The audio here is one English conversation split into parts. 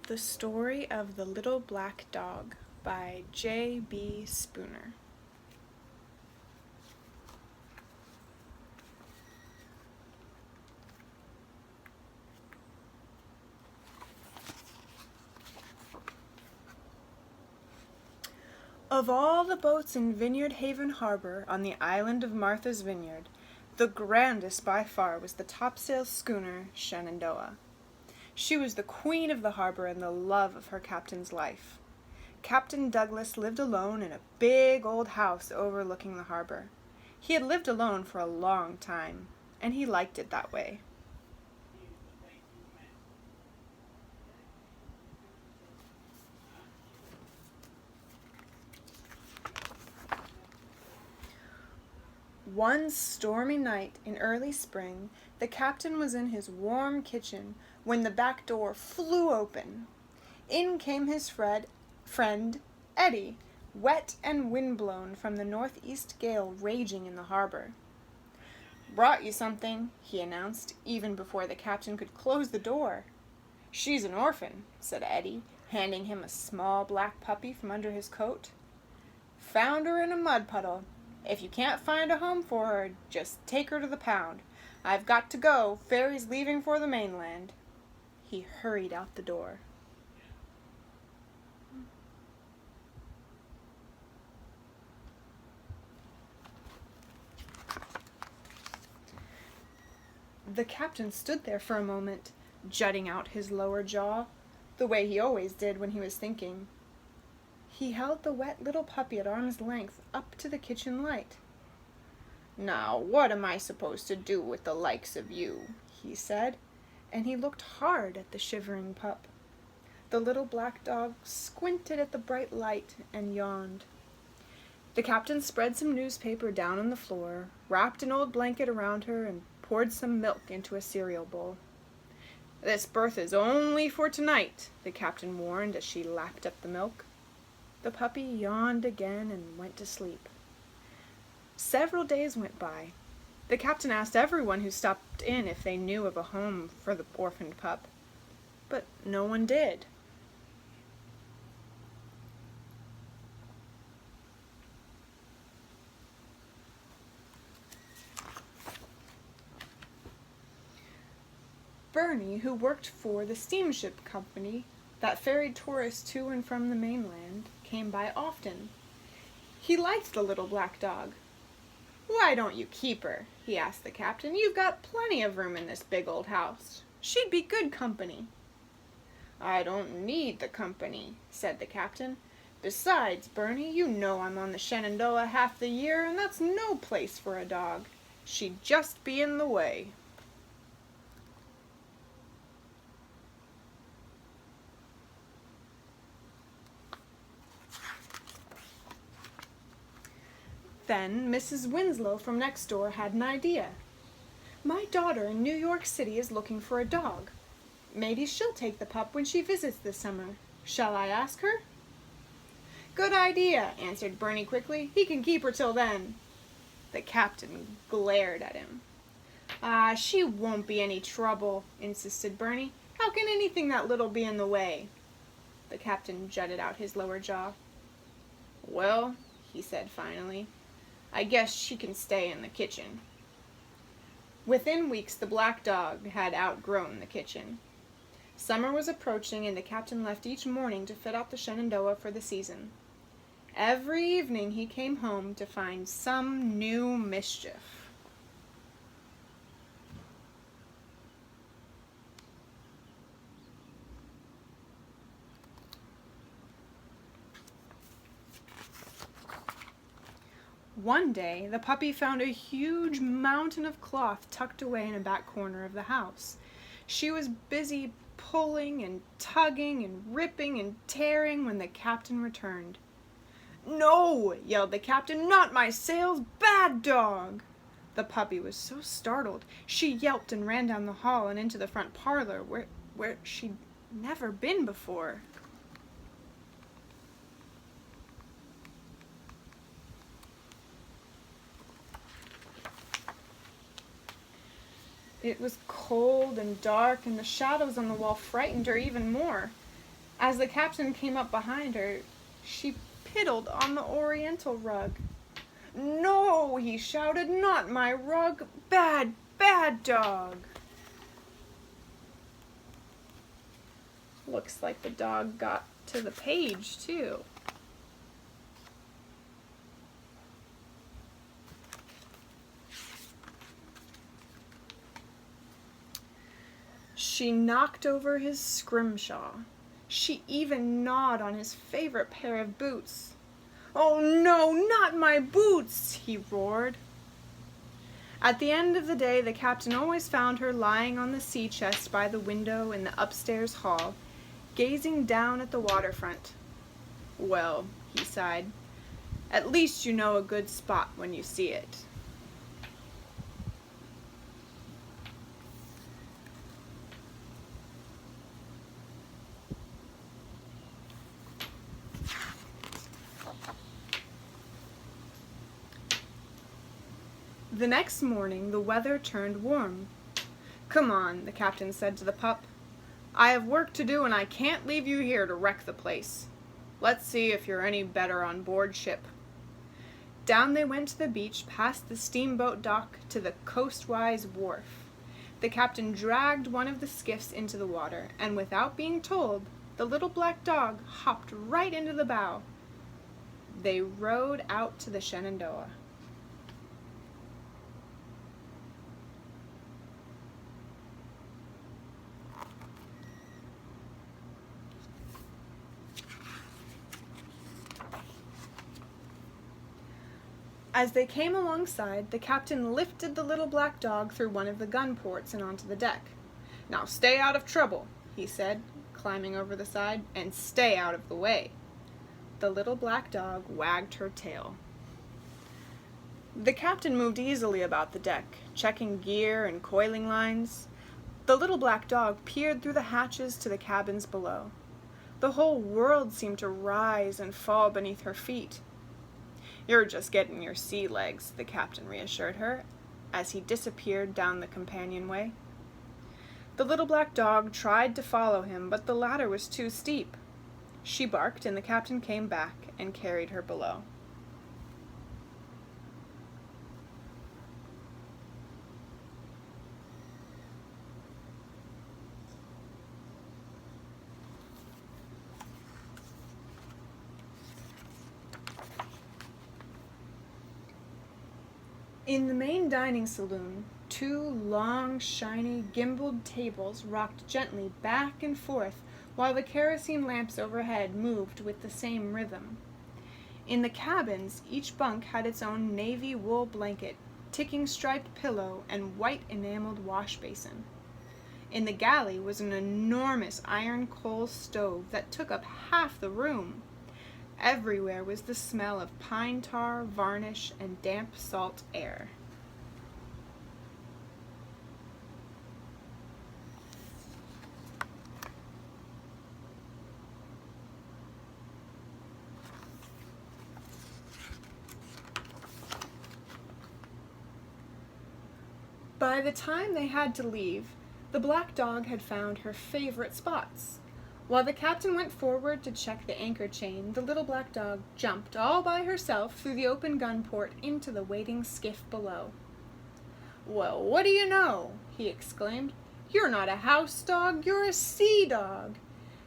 The Story of the Little Black Dog by J.B. Spooner. Of all the boats in Vineyard Haven Harbor on the island of Martha's Vineyard, the grandest by far was the topsail schooner Shenandoah. She was the queen of the harbor and the love of her captain's life. Captain Douglas lived alone in a big old house overlooking the harbor. He had lived alone for a long time, and he liked it that way. One stormy night in early spring, the captain was in his warm kitchen when the back door flew open. In came his friend, Eddie, wet and windblown from the northeast gale raging in the harbor. "Brought you something," he announced, even before the captain could close the door. "She's an orphan," said Eddie, handing him a small black puppy from under his coat. "Found her in a mud puddle. If you can't find a home for her, just take her to the pound. I've got to go. Ferry's leaving for the mainland." He hurried out the door. The captain stood there for a moment, jutting out his lower jaw, the way he always did when he was thinking. He held the wet little puppy at arm's length up to the kitchen light. "Now, what am I supposed to do with the likes of you?" he said, and he looked hard at the shivering pup. The little black dog squinted at the bright light and yawned. The captain spread some newspaper down on the floor, wrapped an old blanket around her, and poured some milk into a cereal bowl. "This berth is only for tonight," the captain warned as she lapped up the milk. The puppy yawned again and went to sleep. Several days went by. The captain asked everyone who stopped in if they knew of a home for the orphaned pup, but no one did. Berni, who worked for the steamship company that ferried tourists to and from the mainland, came by often. He liked the little black dog. "Why don't you keep her?" he asked the captain. "You've got plenty of room in this big old house. She'd be good company." "I don't need the company," said the captain. "Besides, Berni, you know I'm on the Shenandoah half the year, and that's no place for a dog. She'd just be in the way." Then Mrs. Winslow from next door had an idea. "My daughter in New York City is looking for a dog. Maybe she'll take the pup when she visits this summer. Shall I ask her?" "Good idea," answered Berni quickly. "He can keep her till then." The captain glared at him. "Ah, she won't be any trouble," insisted Berni. "How can anything that little be in the way?" The captain jutted out his lower jaw. "Well," he said finally, "I guess she can stay in the kitchen." Within weeks the black dog had outgrown the kitchen. Summer was approaching, and the captain left each morning to fit out the Shenandoah for the season. Every evening he came home to find some new mischief. One day, the puppy found a huge mountain of cloth tucked away in a back corner of the house. She was busy pulling and tugging and ripping and tearing when the captain returned. "No!" yelled the captain. "Not my sails! Bad dog!" The puppy was so startled, she yelped and ran down the hall and into the front parlor, where she'd never been before. It was cold and dark, and the shadows on the wall frightened her even more. As the captain came up behind her, she piddled on the Oriental Rug. "No," he shouted, "not my rug! Bad, bad dog!" Looks like the dog got to the page, too. She knocked over his scrimshaw. She even gnawed on his favorite pair of boots. "Oh no, not my boots!" he roared. At the end of the day, the captain always found her lying on the sea chest by the window in the upstairs hall, gazing down at the waterfront. "Well," he sighed, "at least you know a good spot when you see it." The next morning the weather turned warm. "Come on," the captain said to the pup. "I have work to do and I can't leave you here to wreck the place. Let's see if you're any better on board ship." Down they went to the beach, past the steamboat dock to the coastwise wharf. The captain dragged one of the skiffs into the water, and without being told, the little black dog hopped right into the bow. They rowed out to the Shenandoah. As they came alongside, the captain lifted the little black dog through one of the gun ports and onto the deck. "Now stay out of trouble," he said, climbing over the side, "and stay out of the way." The little black dog wagged her tail. The captain moved easily about the deck, checking gear and coiling lines. The little black dog peered through the hatches to the cabins below. The whole world seemed to rise and fall beneath her feet. "You're just getting your sea legs," the captain reassured her, as he disappeared down the companionway. The little black dog tried to follow him, but the ladder was too steep. She barked, and the captain came back and carried her below. In the main dining saloon, two long, shiny, gimbaled tables rocked gently back and forth while the kerosene lamps overhead moved with the same rhythm. In the cabins, each bunk had its own navy wool blanket, ticking striped pillow, and white enameled wash basin. In the galley was an enormous iron coal stove that took up half the room. Everywhere was the smell of pine tar, varnish, and damp salt air. By the time they had to leave, the black dog had found her favorite spots. While the captain went forward to check the anchor chain, the little black dog jumped all by herself through the open gun port into the waiting skiff below. "Well, what do you know?" he exclaimed. "You're not a house dog, you're a sea dog."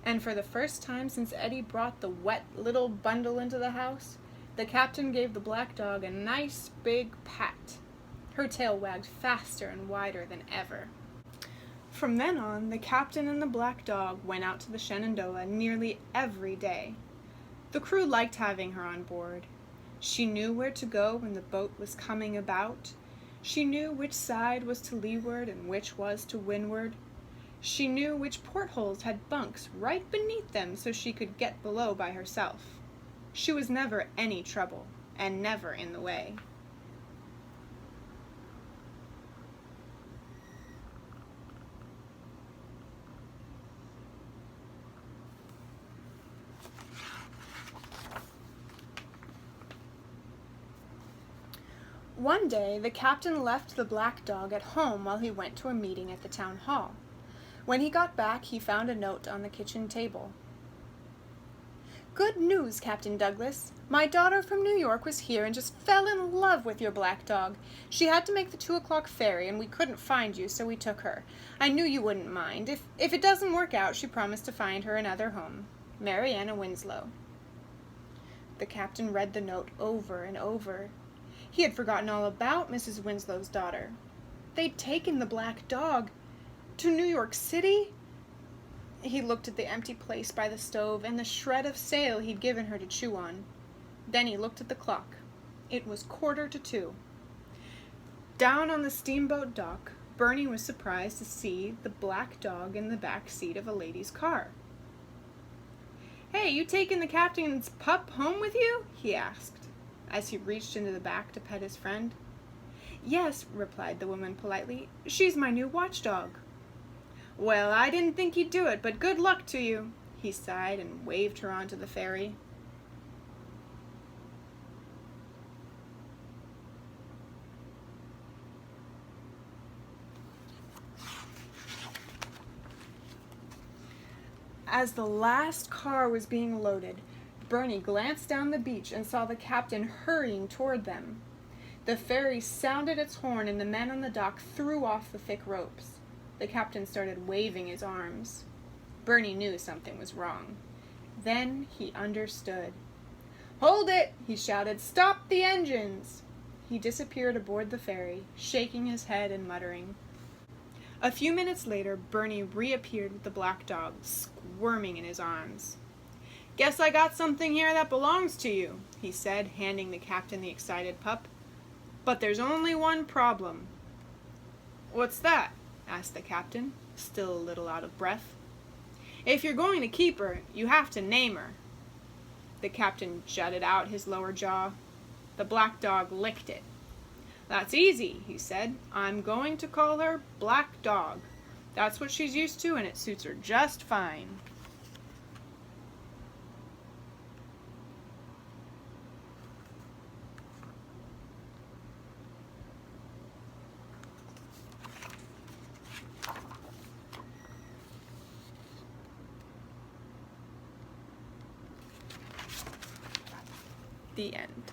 And for the first time since Eddie brought the wet little bundle into the house, the captain gave the black dog a nice big pat. Her tail wagged faster and wider than ever. From then on, the captain and the black dog went out to the Shenandoah nearly every day. The crew liked having her on board. She knew where to go when the boat was coming about. She knew which side was to leeward and which was to windward. She knew which portholes had bunks right beneath them so she could get below by herself. She was never any trouble, and never in the way. One day, the captain left the black dog at home while he went to a meeting at the town hall. When he got back, he found a note on the kitchen table. Good news, Captain Douglas. My daughter from New York was here and just fell in love with your black dog. She had to make the 2 o'clock ferry, and we couldn't find you, so we took her. I knew you wouldn't mind. If it doesn't work out, she promised to find her another home. Marianna Winslow. The captain read the note over and over. He had forgotten all about Mrs. Winslow's daughter. They'd taken the black dog to New York City? He looked at the empty place by the stove and the shred of sail he'd given her to chew on. Then he looked at the clock. It was 1:45. Down on the steamboat dock, Berni was surprised to see the black dog in the back seat of a lady's car. "Hey, you taking the captain's pup home with you?" he asked, as he reached into the back to pet his friend. "Yes," replied the woman politely. "She's my new watchdog." "Well, I didn't think you'd do it, but good luck to you," he sighed and waved her onto the ferry. As the last car was being loaded, Berni glanced down the beach and saw the captain hurrying toward them. The ferry sounded its horn and the men on the dock threw off the thick ropes. The captain started waving his arms. Berni knew something was wrong. Then he understood. "Hold it!" he shouted. "Stop the engines!" He disappeared aboard the ferry, shaking his head and muttering. A few minutes later, Berni reappeared with the black dog, squirming in his arms. "Guess I got something here that belongs to you," he said, handing the captain the excited pup. "But there's only one problem." "What's that?" asked the captain, still a little out of breath. "If you're going to keep her, you have to name her." The captain jutted out his lower jaw. The black dog licked it. "That's easy," he said. "I'm going to call her Black Dog. That's what she's used to, and it suits her just fine." The end.